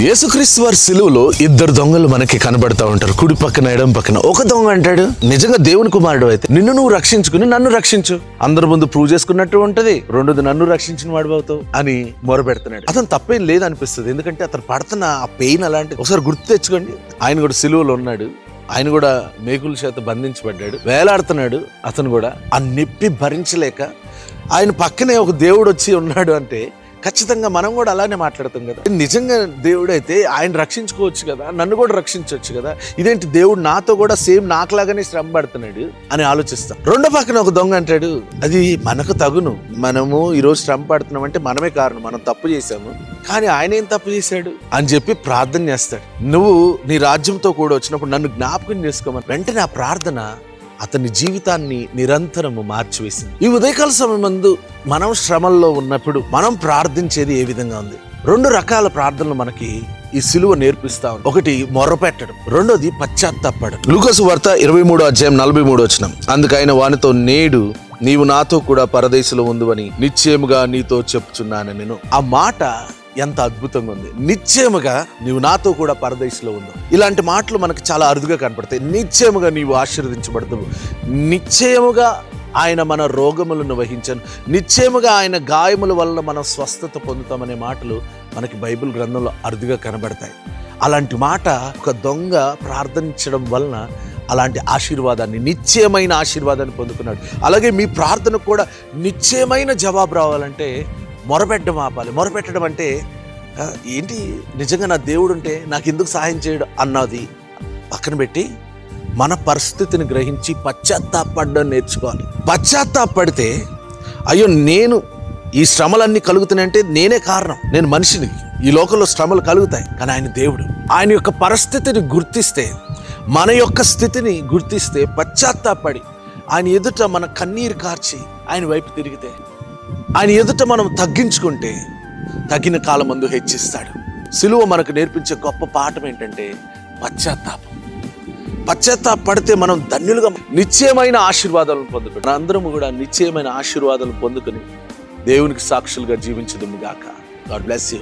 యేసుక్రీస్తు వారి సిలువలో ఇద్దరు దొంగలు మనకి కనబడతా ఉంటారు, కుడి పక్కన ఎడం పక్కన. ఒక దొంగ అంటాడు, నిజంగా దేవుని కుమారుడు అయితే నిన్ను నువ్వు రక్షించుకుని నన్ను రక్షించు, అందరి ముందు ప్రూవ్ చేసుకున్నట్టు ఉంటది, రెండోది నన్ను రక్షించిన వాడు అవుతావు అని మొరపెడుతున్నాడు. అతను తప్పేం లేదనిపిస్తుంది, ఎందుకంటే అతను పడుతున్న ఆ పెయిన్ అలాంటిది. ఒకసారి గుర్తు తెచ్చుకోండి, ఆయన కూడా సిలువలో ఉన్నాడు, ఆయన కూడా మేకుల చేత బంధించబడ్డాడు, వేలాడుతున్నాడు. అతను కూడా ఆ నొప్పి భరించలేక ఆయన పక్కనే ఒక దేవుడు వచ్చి ఉన్నాడు అంటే ఖచ్చితంగా మనం కూడా అలానే మాట్లాడతాం కదా. నిజంగా దేవుడు అయితే ఆయన రక్షించుకోవచ్చు కదా, నన్ను కూడా రక్షించవచ్చు కదా, ఇదేంటి దేవుడు నాతో కూడా సేమ్ నాకులాగానే శ్రమ పడుతున్నాడు అని ఆలోచిస్తాం. రెండో పక్కన ఒక దొంగ అంటాడు, అది మనకు తగును, మనము ఈరోజు శ్రమ పడుతున్నాం అంటే మనమే కారణం, మనం తప్పు చేశాము, కానీ ఆయన ఏం తప్పు చేశాడు అని చెప్పి ప్రార్థన చేస్తాడు. నువ్వు నీ రాజ్యంతో కూడా వచ్చినప్పుడు నన్ను జ్ఞాపకం చేసుకోమని. వెంటనే ఆ ప్రార్థన అతని జీవితాన్ని నిరంతరము మార్చివేసింది. ఈ ఉదయకాల సమయమందు మనం శ్రమల్లో ఉన్నప్పుడు మనం ప్రార్థించేది ఏ విధంగా ఉంది? రెండు రకాల ప్రార్థనలు మనకి ఈ సిలువ నేర్పిస్తా ఉంది. ఒకటి మొర్రపెట్టడం, రెండోది పశ్చాత్తాపడడం. లూకాసు వార్త 23:43 అందుకైన వానితో, నేడు నీవు నాతో కూడా పరదేశంలో ఉందువని నిశ్చయముగా నీతో చెప్పుచున్నాను నేను. ఆ మాట ఎంత అద్భుతంగా ఉంది. నిశ్చయముగా నీవు నాతో కూడా పరదేశంలో ఉందావు. ఇలాంటి మాటలు మనకు చాలా అరుదుగా కనపడతాయి. నిశ్చయముగా నీవు ఆశీర్వదించబడతావు, నిశ్చయముగా ఆయన మన రోగములను వహించను, నిశ్చయముగా ఆయన గాయముల వల్ల మనం స్వస్థత పొందుతామనే మాటలు మనకి బైబిల్ గ్రంథంలో అరుదుగా కనబడతాయి. అలాంటి మాట ఒక దొంగ ప్రార్థించడం వలన అలాంటి ఆశీర్వాదాన్ని, నిశ్చయమైన ఆశీర్వాదాన్ని పొందుకున్నాడు. అలాగే మీ ప్రార్థనకు కూడా నిశ్చయమైన జవాబు రావాలంటే మొరపెట్టడం ఆపాలి. మొరపెట్టడం అంటే ఏంటి, నిజంగా నా దేవుడు ఉంటే నాకు ఎందుకు సహాయం చేయడు అన్నది పక్కన పెట్టి మన పరిస్థితిని గ్రహించి పశ్చాత్తాపడడం నేర్చుకోవాలి. పశ్చాత్తాపడితే, అయ్యో నేను ఈ శ్రమలన్నీ కలుగుతున్నాయంటే నేనే కారణం, నేను మనిషిని, ఈ లోకంలో శ్రమలు కలుగుతాయి, కానీ ఆయన దేవుడు. ఆయన యొక్క పరిస్థితిని గుర్తిస్తే, మన యొక్క స్థితిని గుర్తిస్తే, పశ్చాత్తాపడి ఆయన ఎదుట మన కన్నీరు కార్చి ఆయన వైపు తిరిగితే, ఆయన ఎదుట మనం తగ్గించుకుంటే తగిన కాలం మందు హెచ్చిస్తాడు. సిలువ మనకు నేర్పించే గొప్ప పాఠం ఏంటంటే పశ్చాత్తాపం. పశ్చాత్తాపడితే మనం ధన్యులుగా నిశ్చయమైన ఆశీర్వాదాలను పొందుకుంటాం. అందరము కూడా నిశ్చయమైన ఆశీర్వాదాలను పొందుకొని దేవునికి సాక్షులుగా జీవించదుము గాక. God bless you.